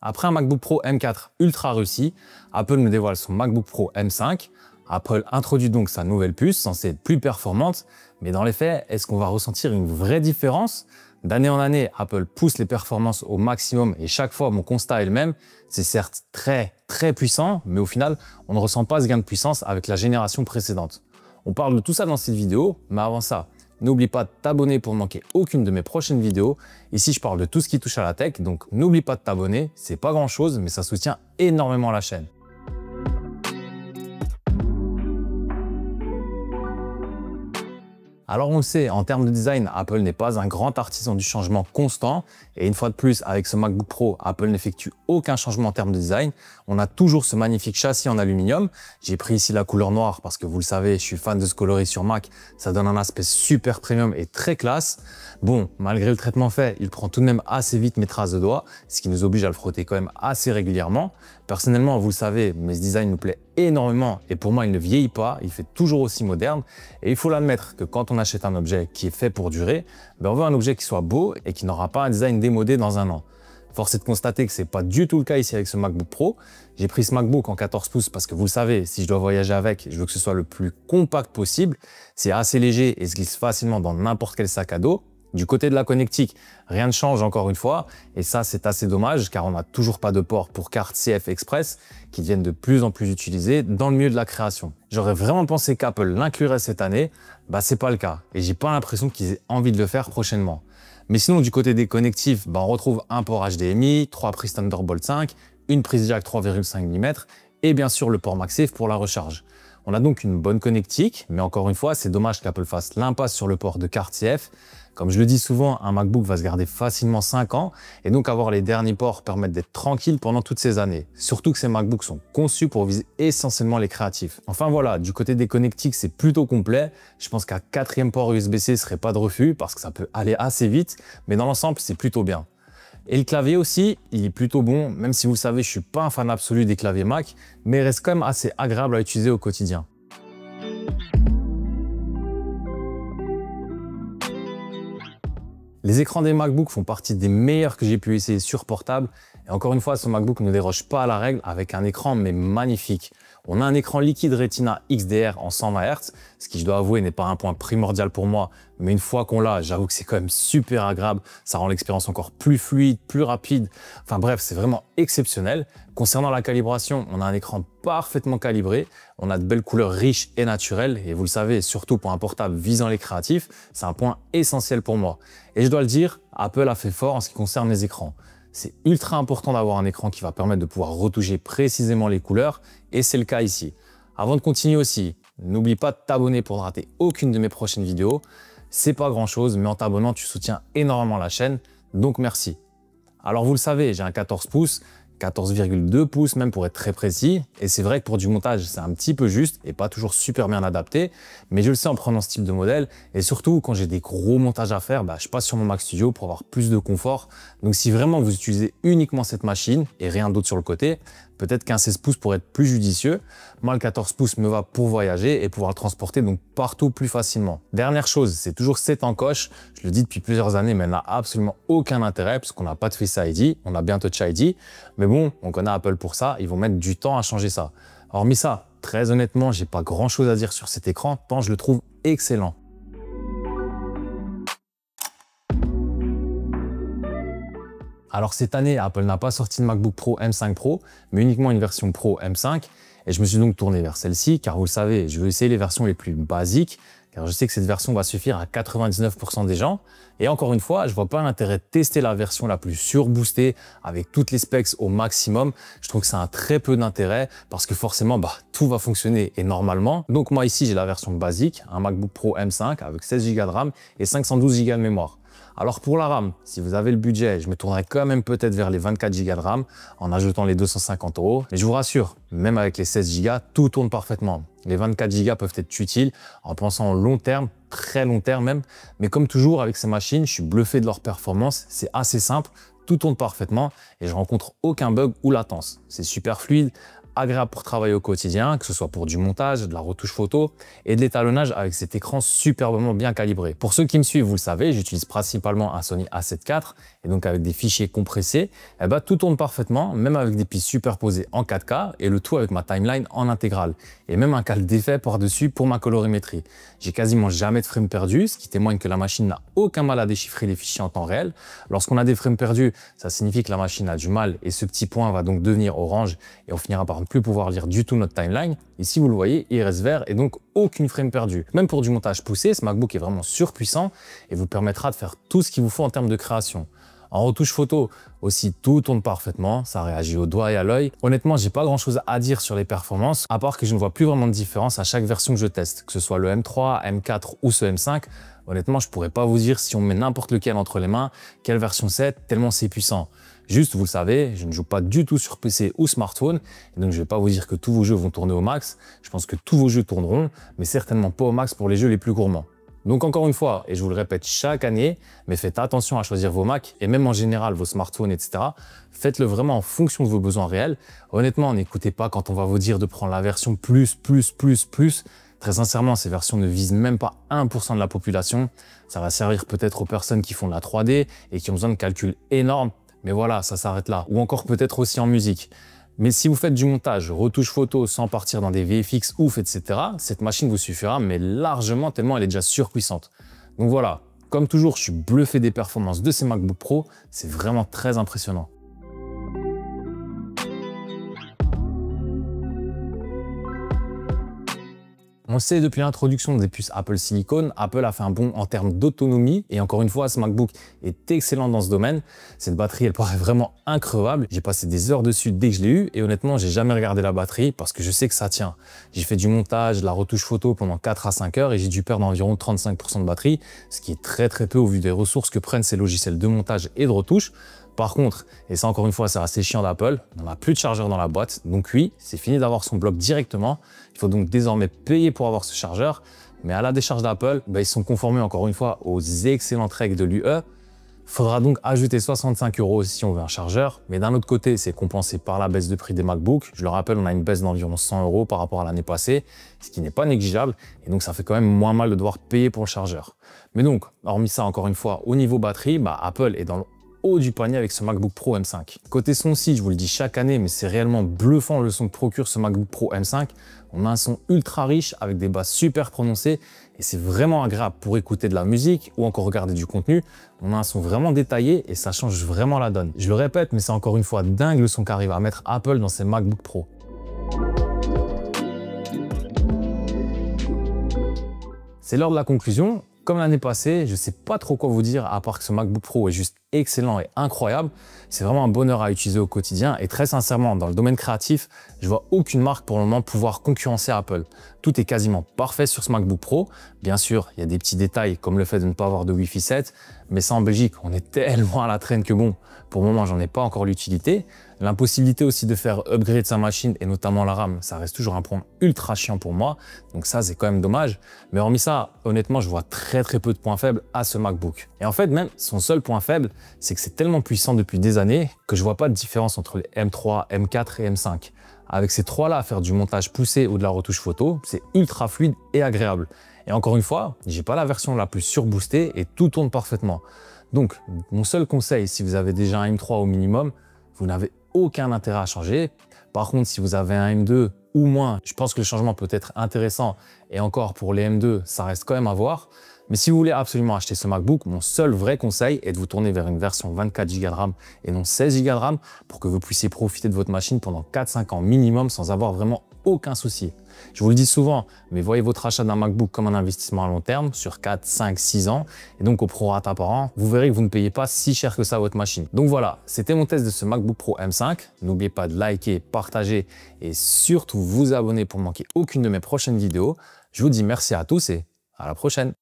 Après un MacBook Pro M4 ultra réussi, Apple nous dévoile son MacBook Pro M5. Apple introduit donc sa nouvelle puce, censée être plus performante. Mais dans les faits, est-ce qu'on va ressentir une vraie différence? D'année en année, Apple pousse les performances au maximum et chaque fois, mon constat est le même. C'est certes très puissant, mais au final, on ne ressent pas ce gain de puissance avec la génération précédente. On parle de tout ça dans cette vidéo, mais avant ça, n'oublie pas de t'abonner pour ne manquer aucune de mes prochaines vidéos. Ici, je parle de tout ce qui touche à la tech, donc n'oublie pas de t'abonner. C'est pas grand chose, mais ça soutient énormément la chaîne. Alors on le sait, en termes de design, Apple n'est pas un grand artisan du changement constant. Et une fois de plus, avec ce MacBook Pro, Apple n'effectue aucun changement en termes de design. On a toujours ce magnifique châssis en aluminium. J'ai pris ici la couleur noire parce que vous le savez, je suis fan de ce coloris sur Mac. Ça donne un aspect super premium et très classe. Bon, malgré le traitement fait, il prend tout de même assez vite mes traces de doigts, ce qui nous oblige à le frotter quand même assez régulièrement. Personnellement, vous le savez, mais ce design nous plaît énormément et pour moi, il ne vieillit pas, il fait toujours aussi moderne. Et il faut l'admettre que quand on achète un objet qui est fait pour durer, on veut un objet qui soit beau et qui n'aura pas un design démodé dans un an. Force est de constater que ce n'est pas du tout le cas ici avec ce MacBook Pro. J'ai pris ce MacBook en 14 pouces parce que vous le savez, si je dois voyager avec, je veux que ce soit le plus compact possible. C'est assez léger et se glisse facilement dans n'importe quel sac à dos. Du côté de la connectique, rien ne change encore une fois. Et ça, c'est assez dommage car on n'a toujours pas de port pour carte CF Express qui deviennent de plus en plus utilisés dans le milieu de la création. J'aurais vraiment pensé qu'Apple l'inclurait cette année. C'est pas le cas et j'ai pas l'impression qu'ils aient envie de le faire prochainement. Mais sinon, du côté des connectifs, on retrouve un port HDMI, 3 prises Thunderbolt 5, une prise jack 3,5 mm et bien sûr le port MagSafe pour la recharge. On a donc une bonne connectique, mais encore une fois, c'est dommage qu'Apple fasse l'impasse sur le port de carte CF. Comme je le dis souvent, un MacBook va se garder facilement 5 ans et donc avoir les derniers ports permettent d'être tranquille pendant toutes ces années. Surtout que ces MacBooks sont conçus pour viser essentiellement les créatifs. Enfin voilà, du côté des connectiques, c'est plutôt complet. Je pense qu'un 4e port USB-C serait pas de refus parce que ça peut aller assez vite, mais dans l'ensemble, c'est plutôt bien. Et le clavier aussi, il est plutôt bon, même si vous le savez, je suis pas un fan absolu des claviers Mac, mais il reste quand même assez agréable à utiliser au quotidien. Les écrans des MacBooks font partie des meilleurs que j'ai pu essayer sur portable. Et encore une fois, ce MacBook ne déroge pas à la règle avec un écran mais magnifique. On a un écran liquide Retina XDR en 120 Hz, ce qui je dois avouer n'est pas un point primordial pour moi, mais une fois qu'on l'a, j'avoue que c'est quand même super agréable, ça rend l'expérience encore plus fluide, plus rapide, enfin bref, c'est vraiment exceptionnel. Concernant la calibration, on a un écran parfaitement calibré, on a de belles couleurs riches et naturelles, et vous le savez, surtout pour un portable visant les créatifs, c'est un point essentiel pour moi. Et je dois le dire, Apple a fait fort en ce qui concerne les écrans. C'est ultra important d'avoir un écran qui va permettre de pouvoir retoucher précisément les couleurs et c'est le cas ici. Avant de continuer aussi, n'oublie pas de t'abonner pour ne rater aucune de mes prochaines vidéos. C'est pas grand chose, mais en t'abonnant, tu soutiens énormément la chaîne, donc merci. Alors vous le savez, j'ai un 14 pouces, 14,2 pouces même pour être très précis. Et c'est vrai que pour du montage, c'est un petit peu juste et pas toujours super bien adapté. Mais je le sais en prenant ce type de modèle. Et surtout, quand j'ai des gros montages à faire, je passe sur mon Mac Studio pour avoir plus de confort. Donc si vraiment vous utilisez uniquement cette machine et rien d'autre sur le côté, peut-être qu'un 16 pouces pourrait être plus judicieux. Moi, le 14 pouces me va pour voyager et pouvoir le transporter donc partout plus facilement. Dernière chose, c'est toujours cette encoche. Je le dis depuis plusieurs années, mais elle n'a absolument aucun intérêt puisqu'on n'a pas de Face ID, on a bien Touch ID. Mais bon, on connaît Apple pour ça, ils vont mettre du temps à changer ça. Hormis ça, très honnêtement, j'ai pas grand chose à dire sur cet écran tant je le trouve excellent. Alors cette année, Apple n'a pas sorti de MacBook Pro M5 Pro, mais uniquement une version Pro M5. Et je me suis donc tourné vers celle-ci, car vous le savez, je veux essayer les versions les plus basiques, car je sais que cette version va suffire à 99% des gens. Et encore une fois, je vois pas l'intérêt de tester la version la plus surboostée, avec toutes les specs au maximum. Je trouve que ça a très peu d'intérêt, parce que forcément, tout va fonctionner et normalement. Donc moi ici, j'ai la version basique, un MacBook Pro M5 avec 16 Go de RAM et 512 Go de mémoire. Alors pour la RAM, si vous avez le budget, je me tournerai quand même peut-être vers les 24 Go de RAM en ajoutant les 250 €. Mais je vous rassure, même avec les 16 Go, tout tourne parfaitement. Les 24 Go peuvent être utiles en pensant long terme, très long terme même. Mais comme toujours avec ces machines, je suis bluffé de leur performance. C'est assez simple, tout tourne parfaitement et je rencontre aucun bug ou latence. C'est super fluide, agréable pour travailler au quotidien, que ce soit pour du montage, de la retouche photo et de l'étalonnage avec cet écran superbement bien calibré. Pour ceux qui me suivent, vous le savez, j'utilise principalement un Sony A7 IV et donc avec des fichiers compressés, tout tourne parfaitement, même avec des pistes superposées en 4K et le tout avec ma timeline en intégrale et même un calque d'effet par-dessus pour ma colorimétrie. J'ai quasiment jamais de frames perdus, ce qui témoigne que la machine n'a aucun mal à déchiffrer les fichiers en temps réel. Lorsqu'on a des frames perdus, ça signifie que la machine a du mal et ce petit point va donc devenir orange et on finira par ne plus pouvoir lire du tout notre timeline. Ici, vous le voyez, il reste vert et donc aucune frame perdue. Même pour du montage poussé, ce MacBook est vraiment surpuissant et vous permettra de faire tout ce qu'il vous faut en termes de création. En retouche photo aussi, tout tourne parfaitement, ça réagit au doigt et à l'œil. Honnêtement, j'ai pas grand chose à dire sur les performances, à part que je ne vois plus vraiment de différence à chaque version que je teste, que ce soit le M3, M4 ou ce M5. Honnêtement, je pourrais pas vous dire si on met n'importe lequel entre les mains, quelle version c'est, tellement c'est puissant. Juste, vous le savez, je ne joue pas du tout sur PC ou smartphone, et donc je vais pas vous dire que tous vos jeux vont tourner au max. Je pense que tous vos jeux tourneront, mais certainement pas au max pour les jeux les plus gourmands. Donc encore une fois, et je vous le répète chaque année, mais faites attention à choisir vos Macs et même en général vos smartphones, etc. Faites-le vraiment en fonction de vos besoins réels. Honnêtement, n'écoutez pas quand on va vous dire de prendre la version plus. Très sincèrement, ces versions ne visent même pas 1% de la population. Ça va servir peut-être aux personnes qui font de la 3D et qui ont besoin de calculs énormes, mais voilà, ça s'arrête là. Ou encore peut-être aussi en musique. Mais si vous faites du montage, retouche photo sans partir dans des VFX ouf, etc., cette machine vous suffira, mais largement tellement elle est déjà surpuissante. Donc voilà, comme toujours, je suis bluffé des performances de ces MacBook Pro, c'est vraiment très impressionnant. On le sait depuis l'introduction des puces Apple Silicon, Apple a fait un bond en termes d'autonomie et encore une fois, ce MacBook est excellent dans ce domaine. Cette batterie, elle paraît vraiment increvable. J'ai passé des heures dessus dès que je l'ai eu et honnêtement, j'ai jamais regardé la batterie parce que je sais que ça tient. J'ai fait du montage, de la retouche photo pendant 4 à 5 heures et j'ai dû perdre environ 35% de batterie, ce qui est très peu au vu des ressources que prennent ces logiciels de montage et de retouche. Par contre, et ça encore une fois, c'est assez chiant d'Apple, on n'a plus de chargeur dans la boîte. Donc oui, c'est fini d'avoir son bloc directement. Il faut donc désormais payer pour avoir ce chargeur. Mais à la décharge d'Apple, ils sont conformés encore une fois aux excellentes règles de l'UE. Faudra donc ajouter 65 € si on veut un chargeur. Mais d'un autre côté, c'est compensé par la baisse de prix des MacBooks. Je le rappelle, on a une baisse d'environ 100 € par rapport à l'année passée, ce qui n'est pas négligeable. Et donc, ça fait quand même moins mal de devoir payer pour le chargeur. Mais donc, hormis ça, encore une fois, au niveau batterie, Apple est dans le haut du panier avec ce MacBook Pro M5. Côté son aussi, je vous le dis chaque année, mais c'est réellement bluffant le son que procure ce MacBook Pro M5. On a un son ultra riche avec des basses super prononcées et c'est vraiment agréable pour écouter de la musique ou encore regarder du contenu. On a un son vraiment détaillé et ça change vraiment la donne. Je le répète, mais c'est encore une fois dingue le son qu'arrive à mettre Apple dans ses MacBook Pro. C'est l'heure de la conclusion. Comme l'année passée, je ne sais pas trop quoi vous dire à part que ce MacBook Pro est juste excellent et incroyable. C'est vraiment un bonheur à utiliser au quotidien et très sincèrement, dans le domaine créatif, je vois aucune marque pour le moment pouvoir concurrencer Apple. Tout est quasiment parfait sur ce MacBook Pro. Bien sûr, il y a des petits détails comme le fait de ne pas avoir de Wi-Fi 7, mais ça en Belgique, on est tellement à la traîne que bon, pour le moment, j'en ai pas encore l'utilité. L'impossibilité aussi de faire upgrade sa machine et notamment la RAM, ça reste toujours un point ultra chiant pour moi. Donc ça, c'est quand même dommage. Mais hormis ça, honnêtement, je vois très peu de points faibles à ce MacBook. Et en fait, même son seul point faible, c'est que c'est tellement puissant depuis des années que je vois pas de différence entre les M3, M4 et M5. Avec ces trois-là, à faire du montage poussé ou de la retouche photo, c'est ultra fluide et agréable. Et encore une fois, j'ai pas la version la plus surboostée et tout tourne parfaitement. Donc, mon seul conseil, si vous avez déjà un M3 au minimum, vous n'avez aucun intérêt à changer. Par contre, si vous avez un M2 ou moins, je pense que le changement peut être intéressant. Et encore, pour les M2, ça reste quand même à voir. Mais si vous voulez absolument acheter ce MacBook, mon seul vrai conseil est de vous tourner vers une version 24 Go de RAM et non 16 Go de RAM pour que vous puissiez profiter de votre machine pendant 4-5 ans minimum sans avoir vraiment aucun souci. Je vous le dis souvent, mais voyez votre achat d'un MacBook comme un investissement à long terme sur 4, 5, 6 ans et donc au prorata par an, vous verrez que vous ne payez pas si cher que ça votre machine. Donc voilà, c'était mon test de ce MacBook Pro M5. N'oubliez pas de liker, partager et surtout vous abonner pour ne manquer aucune de mes prochaines vidéos. Je vous dis merci à tous et à la prochaine.